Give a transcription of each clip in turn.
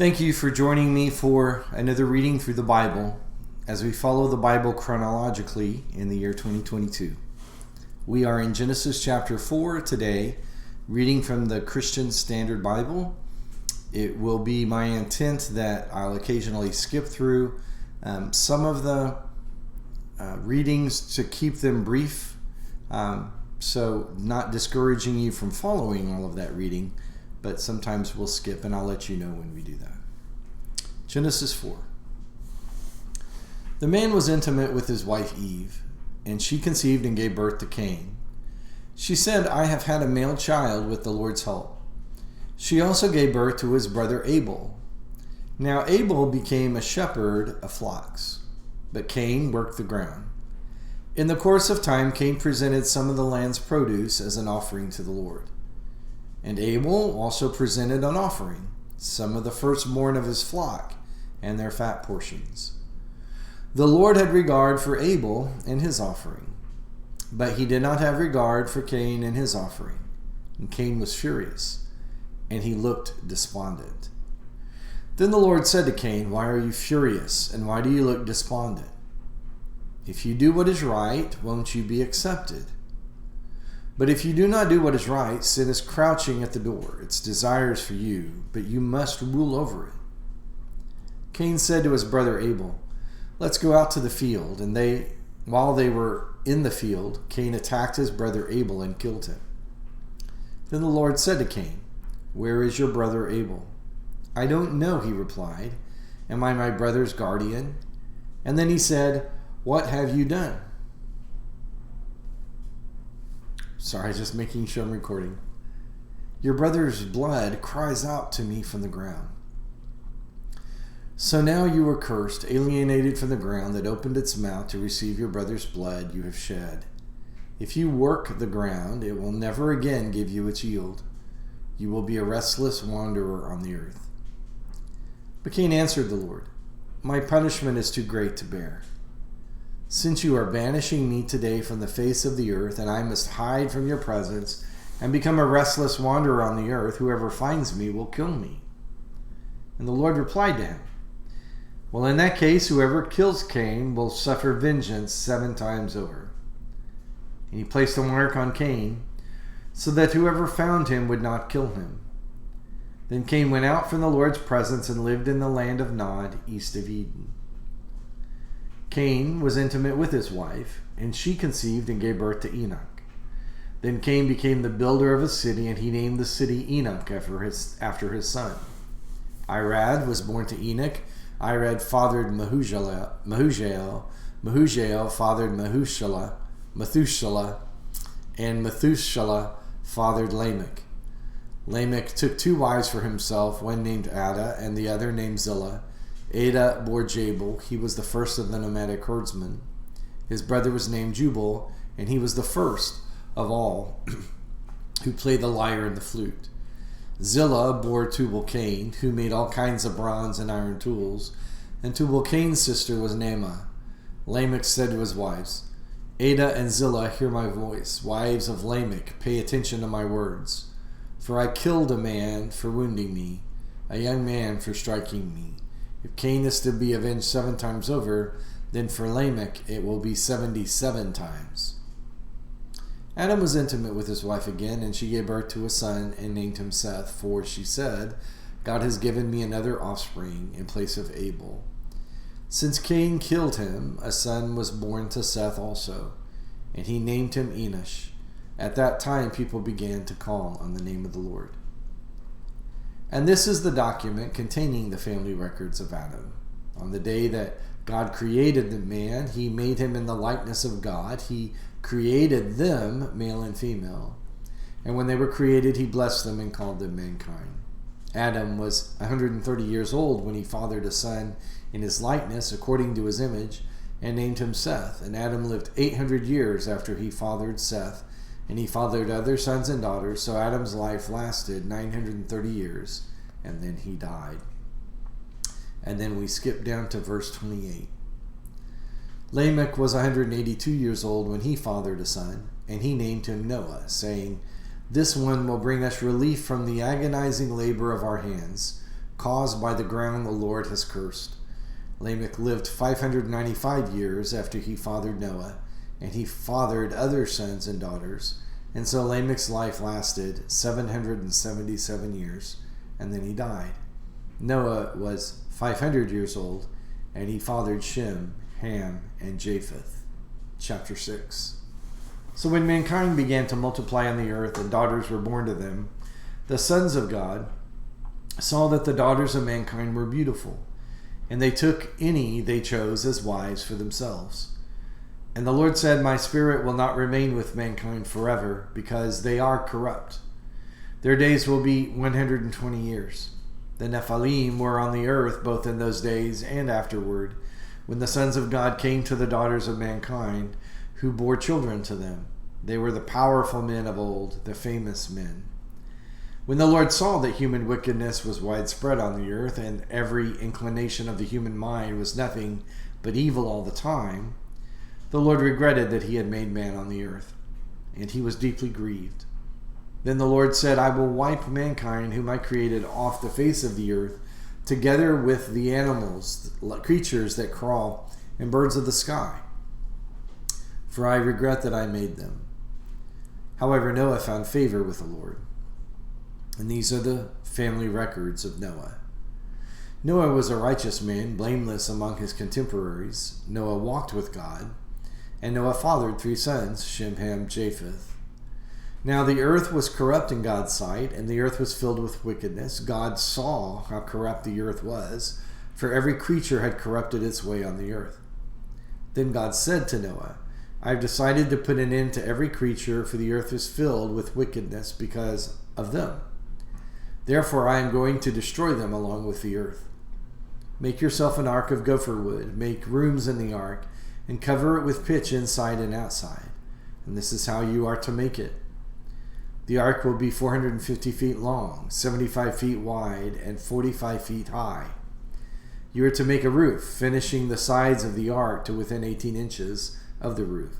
Thank you for joining me for another reading through the Bible as we follow the Bible chronologically in the year 2022. We are in Genesis chapter 4 today, reading from the Christian Standard Bible. It will be my intent that I'll occasionally skip through some of the readings to keep them brief, so not discouraging you from following all of that reading, but sometimes we'll skip, and I'll let you know when we do that. Genesis 4. The man was intimate with his wife Eve, and she conceived and gave birth to Cain. She said, "I have had a male child with the Lord's help." She also gave birth to his brother Abel. Now Abel became a shepherd of flocks, but Cain worked the ground. In the course of time, Cain presented some of the land's produce as an offering to the Lord. And Abel also presented an offering, some of the firstborn of his flock and their fat portions. The Lord had regard for Abel and his offering, but he did not have regard for Cain and his offering. And Cain was furious, and he looked despondent. Then the Lord said to Cain, "Why are you furious, and why do you look despondent? If you do what is right, won't you be accepted? But if you do not do what is right, sin is crouching at the door. Its desires for you, but you must rule over it." Cain said to his brother Abel, "Let's go out to the field." And while they were in the field, Cain attacked his brother Abel and killed him. Then the Lord said to Cain, "Where is your brother Abel?" "I don't know," he replied. "Am I my brother's guardian?" And then he said, "What have you done?" Sorry, just making sure I'm recording. "Your brother's blood cries out to me from the ground. So now you are cursed, alienated from the ground that opened its mouth to receive your brother's blood you have shed. If you work the ground, it will never again give you its yield. You will be a restless wanderer on the earth." But Cain answered the Lord, "My punishment is too great to bear. Since you are banishing me today from the face of the earth, and I must hide from your presence and become a restless wanderer on the earth, whoever finds me will kill me." And the Lord replied to him, "Well, in that case, whoever kills Cain will suffer vengeance 7 times over." And he placed a mark on Cain, so that whoever found him would not kill him. Then Cain went out from the Lord's presence and lived in the land of Nod, east of Eden. Cain was intimate with his wife, and she conceived and gave birth to Enoch. Then Cain became the builder of a city, and he named the city Enoch after his son. Irad was born to Enoch. Irad fathered Mehujael. Mehujael fathered Methuselah, and Methuselah fathered Lamech. Lamech took 2 wives for himself, one named Ada and the other named Zillah. Ada bore Jabal. He was the first of the nomadic herdsmen. His brother was named Jubal, and he was the first of all who played the lyre and the flute. Zillah bore Tubal-Cain, who made all kinds of bronze and iron tools, and Tubal-Cain's sister was Naamah. Lamech said to his wives, "Ada and Zillah, hear my voice. Wives of Lamech, pay attention to my words. For I killed a man for wounding me, a young man for striking me. If Cain is to be avenged 7 times over, then for Lamech it will be 77 times. Adam was intimate with his wife again, and she gave birth to a son and named him Seth, for she said, "God has given me another offspring in place of Abel." Since Cain killed him, a son was born to Seth also, and he named him Enosh. At that time people began to call on the name of the Lord. And this is the document containing the family records of Adam. On the day that God created the man, he made him in the likeness of God. He created them, male and female. And when they were created, he blessed them and called them mankind. Adam was 130 years old when he fathered a son in his likeness, according to his image, and named him Seth. And Adam lived 800 years after he fathered Seth, and he fathered other sons and daughters. So Adam's life lasted 930 years, and then he died. And then we skip down to verse 28. Lamech was 182 years old when he fathered a son, and he named him Noah, saying, "This one will bring us relief from the agonizing labor of our hands. caused by the ground the Lord has cursed. Lamech lived 595 years after he fathered Noah, and he fathered other sons and daughters. And so Lamech's life lasted 777 years, and then he died. Noah was 500 years old, and he fathered Shem, Ham, and Japheth. Chapter 6. So when mankind began to multiply on the earth and daughters were born to them, the sons of God saw that the daughters of mankind were beautiful, and they took any they chose as wives for themselves. And the Lord said, My spirit will not remain with mankind forever, because they are corrupt. Their days will be 120 years. The Nephilim were on the earth both in those days and afterward, when the sons of God came to the daughters of mankind, who bore children to them. They were the powerful men of old, the famous men. When the Lord saw that human wickedness was widespread on the earth, and every inclination of the human mind was nothing but evil all the time, the Lord regretted that he had made man on the earth, and he was deeply grieved. Then the Lord said, I will wipe mankind whom I created off the face of the earth, together with the animals, creatures that crawl, and birds of the sky, for I regret that I made them. However, Noah found favor with the Lord. And these are the family records of Noah. Noah was a righteous man, blameless among his contemporaries. Noah walked with God, and Noah fathered 3 sons, Shem, Ham, Japheth. Now the earth was corrupt in God's sight, and the earth was filled with wickedness. God saw how corrupt the earth was, for every creature had corrupted its way on the earth. Then God said to Noah, I have decided to put an end to every creature, for the earth is filled with wickedness because of them. Therefore I am going to destroy them along with the earth. Make yourself an ark of gopher wood, make rooms in the ark, and cover it with pitch inside and outside. And this is how you are to make it. The ark will be 450 feet long, 75 feet wide, and 45 feet high. You are to make a roof, finishing the sides of the ark to within 18 inches of the roof.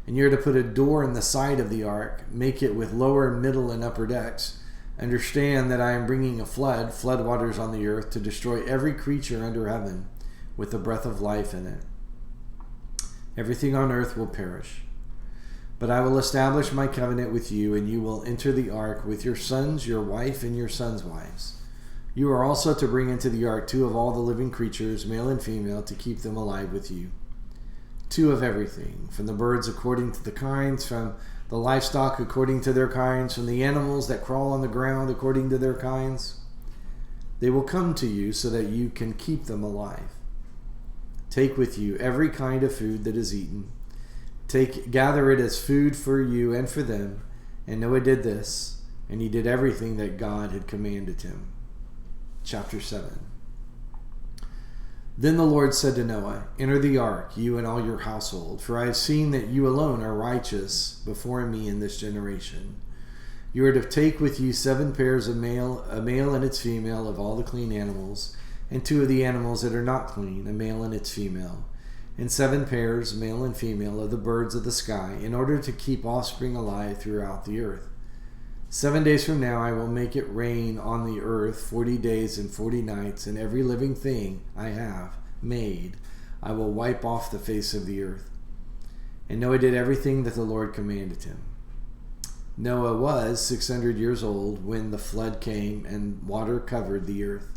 And you are to put a door in the side of the ark, make it with lower, middle, and upper decks. Understand that I am bringing a flood waters on the earth, to destroy every creature under heaven with the breath of life in it. Everything on earth will perish. But I will establish my covenant with you, and you will enter the ark with your sons, your wife, and your sons' wives. You are also to bring into the ark 2 of all the living creatures, male and female, to keep them alive with you. 2 of everything, from the birds according to the kinds, from the livestock according to their kinds, from the animals that crawl on the ground according to their kinds. They will come to you so that you can keep them alive. Take with you every kind of food that is eaten. Gather it as food for you and for them. And Noah did this, and he did everything that God had commanded him. Chapter 7. Then the Lord said to Noah, Enter the ark, you and all your household, for I have seen that you alone are righteous before me in this generation. You are to take with you 7 pairs of a male and its female of all the clean animals, and 2 of the animals that are not clean, a male and its female, and 7 pairs, male and female, of the birds of the sky, in order to keep offspring alive throughout the earth. 7 days from now I will make it rain on the earth 40 days and 40 nights, and every living thing I have made I will wipe off the face of the earth. And Noah did everything that the Lord commanded him. Noah was 600 years old when the flood came, and water covered the earth.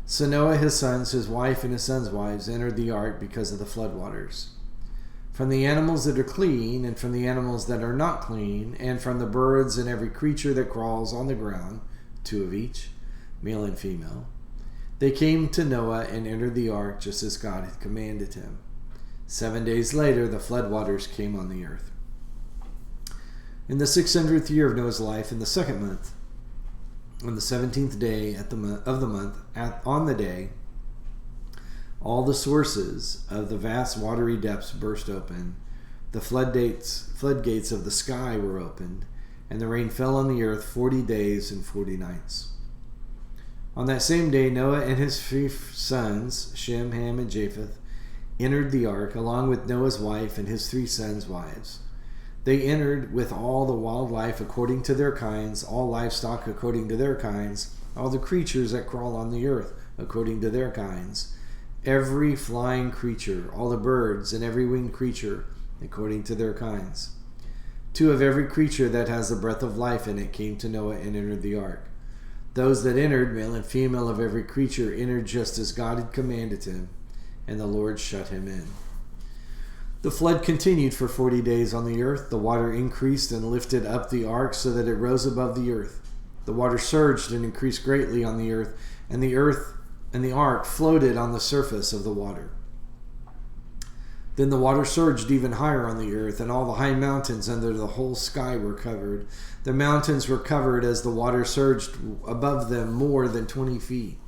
So Noah, his sons, his wife, and his sons' wives entered the ark because of the flood waters. From the animals that are clean, and from the animals that are not clean, and from the birds and every creature that crawls on the ground, 2 of each, male and female, they came to Noah and entered the ark just as God had commanded him. 7 days later, the flood waters came on the earth. In the 600th year of Noah's life, in the 2nd month, on the 17th day of the month, on the day, all the sources of the vast watery depths burst open. The floodgates of the sky were opened, and the rain fell on the earth 40 days and 40 nights. On that same day, Noah and his 3 sons, Shem, Ham, and Japheth, entered the ark, along with Noah's wife and his 3 sons' wives. They entered with all the wildlife according to their kinds, all livestock according to their kinds, all the creatures that crawl on the earth according to their kinds, every flying creature, all the birds and every winged creature according to their kinds. 2 of every creature that has the breath of life in it came to Noah and entered the ark. Those that entered, male and female of every creature, entered just as God had commanded him, and the Lord shut him in. The flood continued for 40 days on the earth. The water increased and lifted up the ark so that it rose above the earth. The water surged and increased greatly on the earth and the ark floated on the surface of the water. Then the water surged even higher on the earth, and all the high mountains under the whole sky were covered. The mountains were covered as the water surged above them more than 20 feet.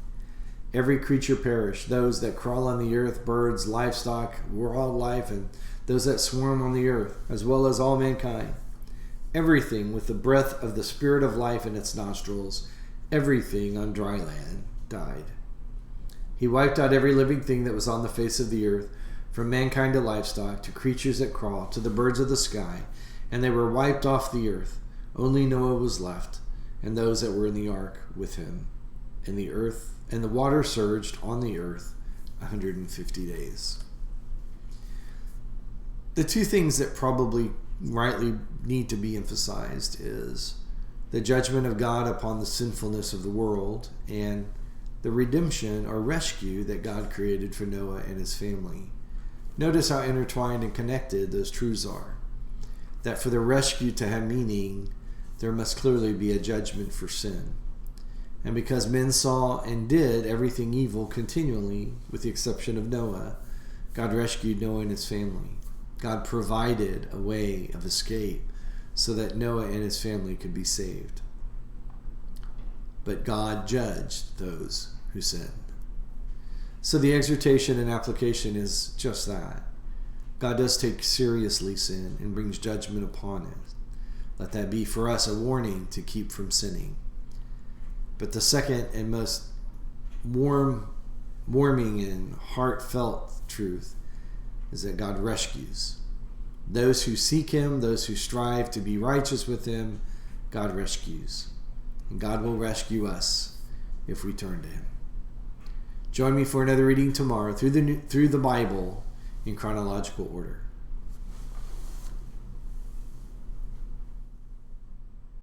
Every creature perished, those that crawl on the earth, birds, livestock, wildlife, and those that swarm on the earth, as well as all mankind. Everything with the breath of the Spirit of life in its nostrils, everything on dry land died. He wiped out every living thing that was on the face of the earth, from mankind to livestock, to creatures that crawl, to the birds of the sky, and they were wiped off the earth. Only Noah was left, and those that were in the ark with him. And the water surged on the earth 150 days. The 2 things that probably rightly need to be emphasized is the judgment of God upon the sinfulness of the world and the redemption or rescue that God created for Noah and his family. Notice how intertwined and connected those truths are. That for the rescue to have meaning, there must clearly be a judgment for sin. And because men saw and did everything evil continually, with the exception of Noah, God rescued Noah and his family. God provided a way of escape so that Noah and his family could be saved. But God judged those who sinned. So the exhortation and application is just that. God does take seriously sin and brings judgment upon it. Let that be for us a warning to keep from sinning. But the second and most warming and heartfelt truth is that God rescues. Those who seek him, those who strive to be righteous with him, God rescues. And God will rescue us if we turn to him. Join me for another reading tomorrow through the Bible in chronological order.